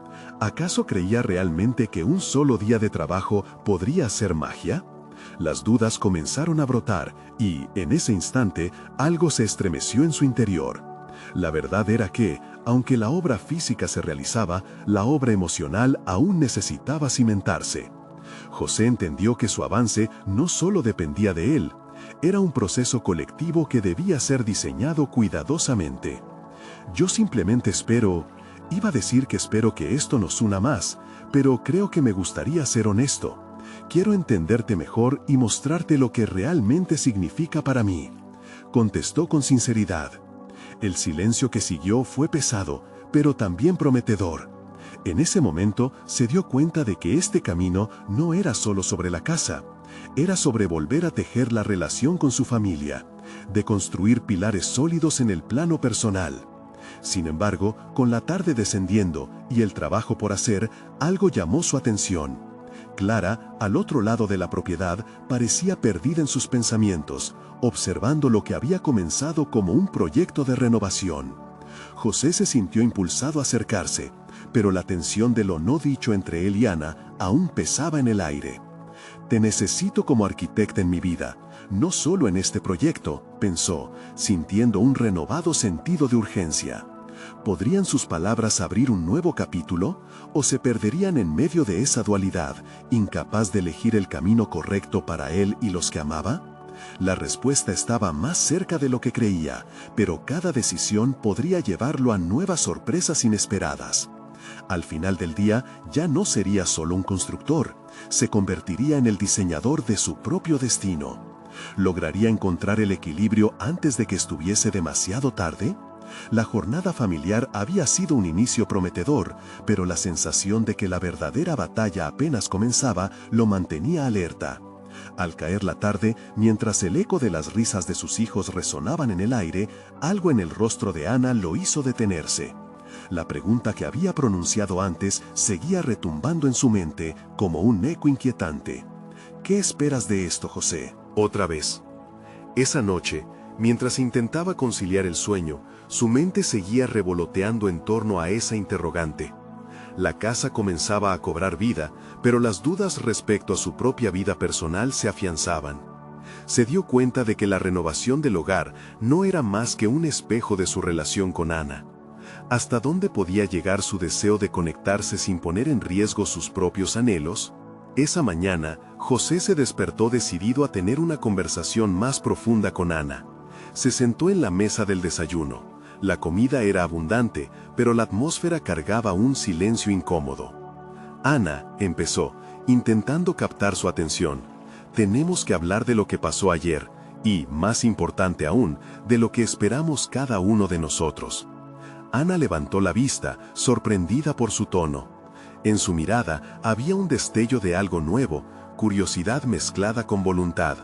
¿Acaso creía realmente que un solo día de trabajo podría hacer magia? Las dudas comenzaron a brotar y, en ese instante, algo se estremeció en su interior. La verdad era que, aunque la obra física se realizaba, la obra emocional aún necesitaba cimentarse. José entendió que su avance no solo dependía de él, era un proceso colectivo que debía ser diseñado cuidadosamente. Yo simplemente iba a decir que espero que esto nos una más, pero creo que me gustaría ser honesto. Quiero entenderte mejor y mostrarte lo que realmente significa para mí, contestó con sinceridad. El silencio que siguió fue pesado, pero también prometedor. En ese momento se dio cuenta de que este camino no era solo sobre la casa, era sobre volver a tejer la relación con su familia, de construir pilares sólidos en el plano personal. Sin embargo, con la tarde descendiendo y el trabajo por hacer, algo llamó su atención. Clara, al otro lado de la propiedad, parecía perdida en sus pensamientos, observando lo que había comenzado como un proyecto de renovación. José se sintió impulsado a acercarse, pero la tensión de lo no dicho entre él y Ana aún pesaba en el aire. «Te necesito como arquitecta en mi vida, no solo en este proyecto», pensó, sintiendo un renovado sentido de urgencia. ¿Podrían sus palabras abrir un nuevo capítulo o se perderían en medio de esa dualidad, incapaz de elegir el camino correcto para él y los que amaba? La respuesta estaba más cerca de lo que creía, pero cada decisión podría llevarlo a nuevas sorpresas inesperadas. Al final del día, ya no sería solo un constructor, se convertiría en el diseñador de su propio destino. ¿Lograría encontrar el equilibrio antes de que estuviese demasiado tarde? La jornada familiar había sido un inicio prometedor, pero la sensación de que la verdadera batalla apenas comenzaba lo mantenía alerta. Al caer la tarde, mientras el eco de las risas de sus hijos resonaban en el aire, algo en el rostro de Ana lo hizo detenerse. La pregunta que había pronunciado antes seguía retumbando en su mente como un eco inquietante. ¿Qué esperas de esto, José? Otra vez. Esa noche, mientras intentaba conciliar el sueño, su mente seguía revoloteando en torno a esa interrogante. La casa comenzaba a cobrar vida, pero las dudas respecto a su propia vida personal se afianzaban. Se dio cuenta de que la renovación del hogar no era más que un espejo de su relación con Ana. ¿Hasta dónde podía llegar su deseo de conectarse sin poner en riesgo sus propios anhelos? Esa mañana, José se despertó decidido a tener una conversación más profunda con Ana. Se sentó en la mesa del desayuno. La comida era abundante, pero la atmósfera cargaba un silencio incómodo. Ana, empezó, intentando captar su atención. Tenemos que hablar de lo que pasó ayer. y, más importante aún, de lo que esperamos cada uno de nosotros. Ana levantó la vista, sorprendida por su tono. En su mirada había un destello de algo nuevo, curiosidad mezclada con voluntad.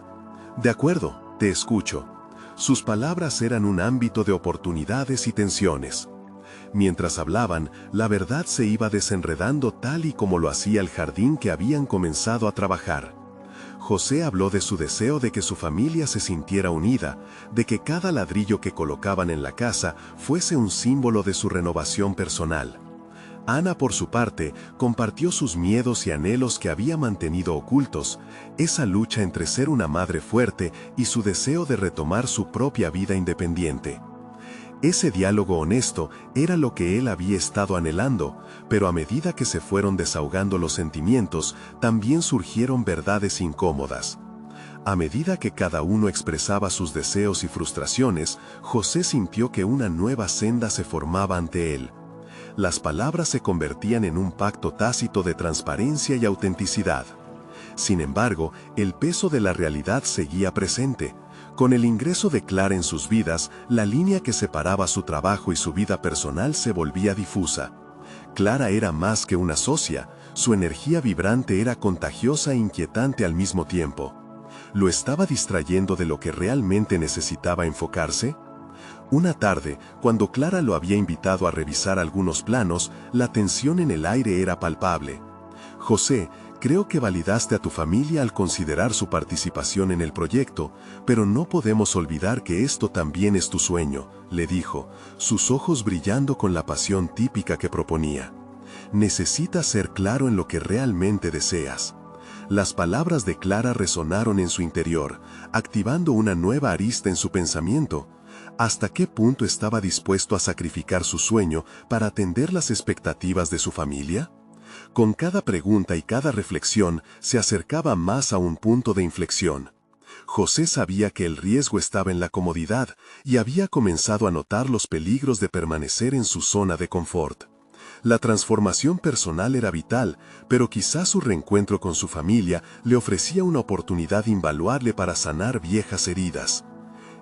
De acuerdo, te escucho. Sus palabras eran un ámbito de oportunidades y tensiones. Mientras hablaban, la verdad se iba desenredando tal y como lo hacía el jardín que habían comenzado a trabajar. José habló de su deseo de que su familia se sintiera unida, de que cada ladrillo que colocaban en la casa fuese un símbolo de su renovación personal. Ana, por su parte, compartió sus miedos y anhelos que había mantenido ocultos, esa lucha entre ser una madre fuerte y su deseo de retomar su propia vida independiente. Ese diálogo honesto era lo que él había estado anhelando, pero a medida que se fueron desahogando los sentimientos, también surgieron verdades incómodas. A medida que cada uno expresaba sus deseos y frustraciones, José sintió que una nueva senda se formaba ante él. Las palabras se convertían en un pacto tácito de transparencia y autenticidad. Sin embargo, el peso de la realidad seguía presente. Con el ingreso de Clara en sus vidas, la línea que separaba su trabajo y su vida personal se volvía difusa. Clara era más que una socia, su energía vibrante era contagiosa e inquietante al mismo tiempo. ¿Lo estaba distrayendo de lo que realmente necesitaba enfocarse? Una tarde, cuando Clara lo había invitado a revisar algunos planos, la tensión en el aire era palpable. José, creo que validaste a tu familia al considerar su participación en el proyecto, pero no podemos olvidar que esto también es tu sueño, le dijo, sus ojos brillando con la pasión típica que proponía. Necesitas ser claro en lo que realmente deseas. Las palabras de Clara resonaron en su interior, activando una nueva arista en su pensamiento. ¿Hasta qué punto estaba dispuesto a sacrificar su sueño para atender las expectativas de su familia? Con cada pregunta y cada reflexión se acercaba más a un punto de inflexión. José sabía que el riesgo estaba en la comodidad y había comenzado a notar los peligros de permanecer en su zona de confort. La transformación personal era vital, pero quizás su reencuentro con su familia le ofrecía una oportunidad invaluable para sanar viejas heridas.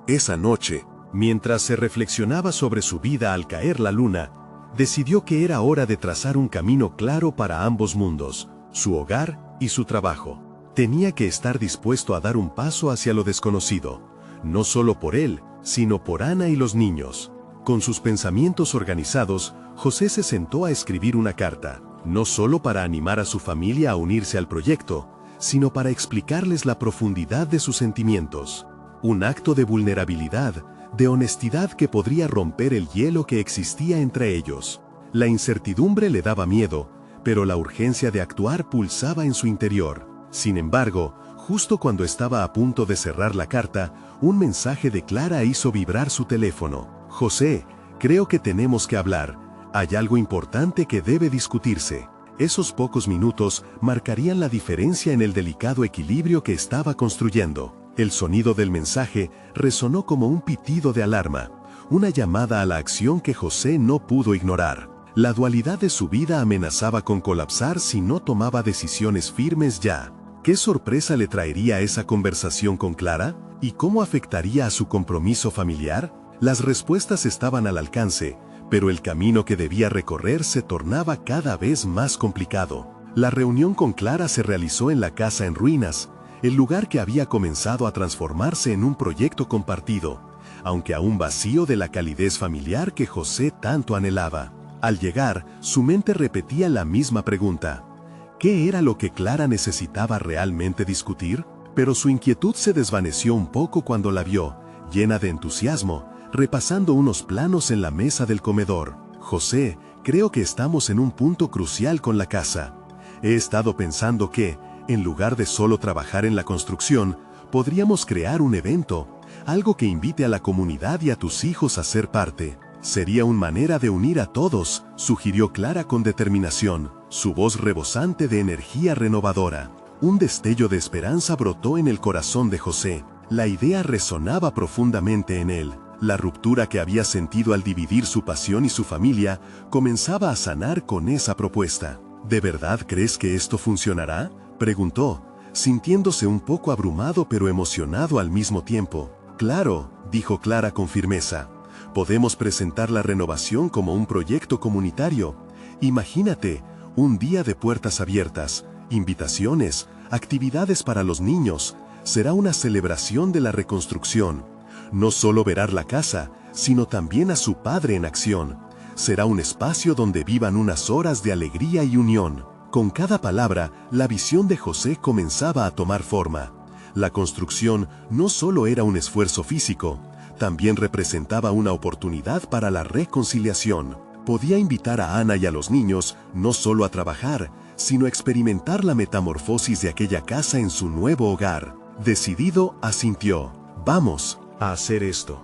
Esa noche, mientras se reflexionaba sobre su vida al caer la luna, decidió que era hora de trazar un camino claro para ambos mundos, su hogar y su trabajo. Tenía que estar dispuesto a dar un paso hacia lo desconocido, no solo por él, sino por Ana y los niños. Con sus pensamientos organizados, José se sentó a escribir una carta, no solo para animar a su familia a unirse al proyecto, sino para explicarles la profundidad de sus sentimientos. Un acto de vulnerabilidad, de honestidad que podría romper el hielo que existía entre ellos. La incertidumbre le daba miedo, pero la urgencia de actuar pulsaba en su interior. Sin embargo, justo cuando estaba a punto de cerrar la carta, un mensaje de Clara hizo vibrar su teléfono. José, creo que tenemos que hablar. Hay algo importante que debe discutirse. Esos pocos minutos marcarían la diferencia en el delicado equilibrio que estaba construyendo. El sonido del mensaje resonó como un pitido de alarma, una llamada a la acción que José no pudo ignorar. La dualidad de su vida amenazaba con colapsar si no tomaba decisiones firmes ya. ¿Qué sorpresa le traería esa conversación con Clara? ¿Y cómo afectaría a su compromiso familiar? Las respuestas estaban al alcance, pero el camino que debía recorrer se tornaba cada vez más complicado. La reunión con Clara se realizó en la casa en ruinas, el lugar que había comenzado a transformarse en un proyecto compartido, aunque aún vacío de la calidez familiar que José tanto anhelaba. Al llegar, su mente repetía la misma pregunta. ¿Qué era lo que Clara necesitaba realmente discutir? Pero su inquietud se desvaneció un poco cuando la vio, llena de entusiasmo, repasando unos planos en la mesa del comedor. José, creo que estamos en un punto crucial con la casa. He estado pensando que, en lugar de solo trabajar en la construcción, podríamos crear un evento, algo que invite a la comunidad y a tus hijos a ser parte. Sería una manera de unir a todos, sugirió Clara con determinación, su voz rebosante de energía renovadora. Un destello de esperanza brotó en el corazón de José. La idea resonaba profundamente en él. La ruptura que había sentido al dividir su pasión y su familia comenzaba a sanar con esa propuesta. ¿De verdad crees que esto funcionará?, preguntó, sintiéndose un poco abrumado pero emocionado al mismo tiempo. «Claro», dijo Clara con firmeza. «Podemos presentar la renovación como un proyecto comunitario. Imagínate, un día de puertas abiertas, invitaciones, actividades para los niños. Será una celebración de la reconstrucción. No solo verá la casa, sino también a su padre en acción. Será un espacio donde vivan unas horas de alegría y unión». Con cada palabra, la visión de José comenzaba a tomar forma. La construcción no solo era un esfuerzo físico, también representaba una oportunidad para la reconciliación. Podía invitar a Ana y a los niños no solo a trabajar, sino a experimentar la metamorfosis de aquella casa en su nuevo hogar. Decidido, asintió. «Vamos a hacer esto».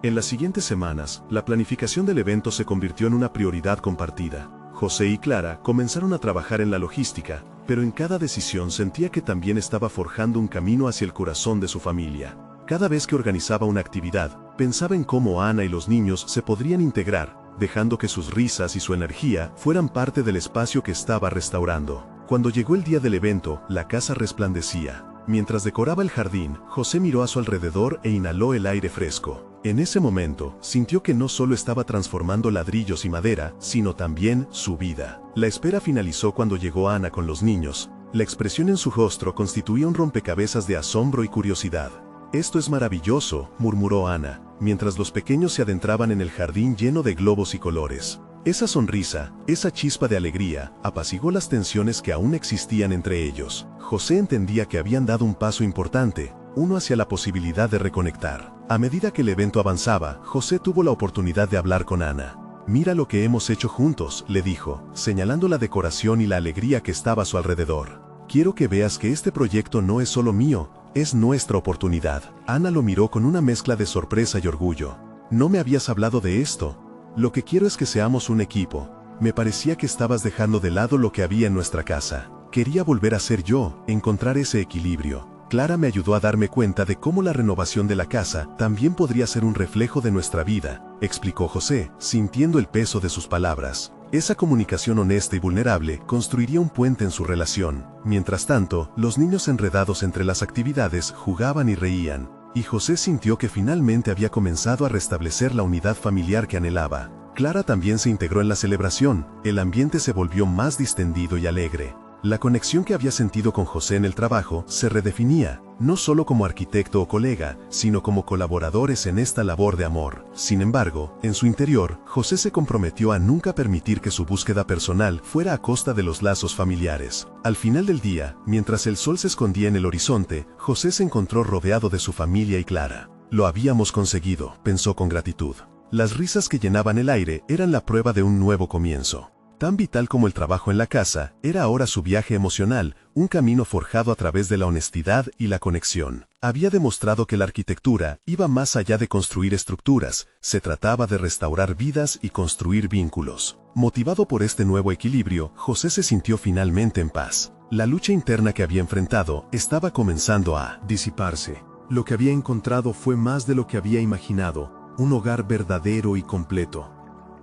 En las siguientes semanas, la planificación del evento se convirtió en una prioridad compartida. José y Clara comenzaron a trabajar en la logística, pero en cada decisión sentía que también estaba forjando un camino hacia el corazón de su familia. Cada vez que organizaba una actividad, pensaba en cómo Ana y los niños se podrían integrar, dejando que sus risas y su energía fueran parte del espacio que estaba restaurando. Cuando llegó el día del evento, la casa resplandecía. Mientras decoraba el jardín, José miró a su alrededor e inhaló el aire fresco. En ese momento, sintió que no solo estaba transformando ladrillos y madera, sino también su vida. La espera finalizó cuando llegó Ana con los niños. La expresión en su rostro constituía un rompecabezas de asombro y curiosidad. «Esto es maravilloso», murmuró Ana, mientras los pequeños se adentraban en el jardín lleno de globos y colores. Esa sonrisa, esa chispa de alegría, apaciguó las tensiones que aún existían entre ellos. José entendía que habían dado un paso importante, uno hacia la posibilidad de reconectar. A medida que el evento avanzaba, José tuvo la oportunidad de hablar con Ana. «Mira lo que hemos hecho juntos», le dijo, señalando la decoración y la alegría que estaba a su alrededor. «Quiero que veas que este proyecto no es solo mío, es nuestra oportunidad». Ana lo miró con una mezcla de sorpresa y orgullo. «No me habías hablado de esto. Lo que quiero es que seamos un equipo. Me parecía que estabas dejando de lado lo que había en nuestra casa. Quería volver a ser yo, encontrar ese equilibrio». Clara me ayudó a darme cuenta de cómo la renovación de la casa también podría ser un reflejo de nuestra vida, explicó José, sintiendo el peso de sus palabras. Esa comunicación honesta y vulnerable construiría un puente en su relación. Mientras tanto, los niños enredados entre las actividades jugaban y reían, y José sintió que finalmente había comenzado a restablecer la unidad familiar que anhelaba. Clara también se integró en la celebración, el ambiente se volvió más distendido y alegre. La conexión que había sentido con José en el trabajo se redefinía, no solo como arquitecto o colega, sino como colaboradores en esta labor de amor. Sin embargo, en su interior, José se comprometió a nunca permitir que su búsqueda personal fuera a costa de los lazos familiares. Al final del día, mientras el sol se escondía en el horizonte, José se encontró rodeado de su familia y Clara. «Lo habíamos conseguido», pensó con gratitud. Las risas que llenaban el aire eran la prueba de un nuevo comienzo. Tan vital como el trabajo en la casa, era ahora su viaje emocional, un camino forjado a través de la honestidad y la conexión. Había demostrado que la arquitectura iba más allá de construir estructuras, se trataba de restaurar vidas y construir vínculos. Motivado por este nuevo equilibrio, José se sintió finalmente en paz. La lucha interna que había enfrentado estaba comenzando a disiparse. Lo que había encontrado fue más de lo que había imaginado, un hogar verdadero y completo.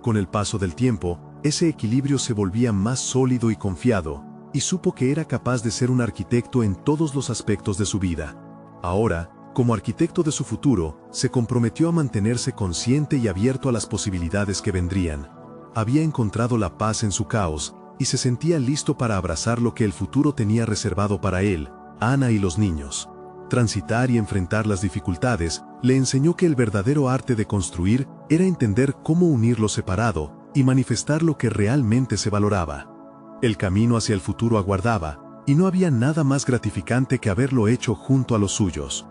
Con el paso del tiempo, ese equilibrio se volvía más sólido y confiado, y supo que era capaz de ser un arquitecto en todos los aspectos de su vida. Ahora, como arquitecto de su futuro, se comprometió a mantenerse consciente y abierto a las posibilidades que vendrían. Había encontrado la paz en su caos, y se sentía listo para abrazar lo que el futuro tenía reservado para él, Ana y los niños. Transitar y enfrentar las dificultades le enseñó que el verdadero arte de construir era entender cómo unir lo separado y manifestar lo que realmente se valoraba. El camino hacia el futuro aguardaba, y no había nada más gratificante que haberlo hecho junto a los suyos.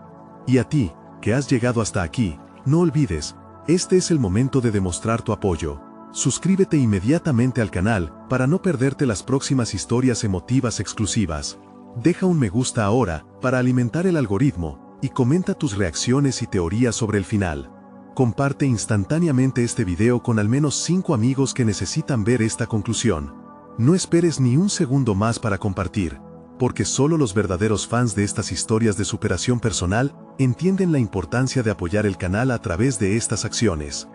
Y a ti, que has llegado hasta aquí, no olvides, este es el momento de demostrar tu apoyo. Suscríbete inmediatamente al canal para no perderte las próximas historias emotivas exclusivas. Deja un me gusta ahora para alimentar el algoritmo y comenta tus reacciones y teorías sobre el final. Comparte instantáneamente este video con al menos 5 amigos que necesitan ver esta conclusión. No esperes ni un segundo más para compartir, porque solo los verdaderos fans de estas historias de superación personal entienden la importancia de apoyar el canal a través de estas acciones.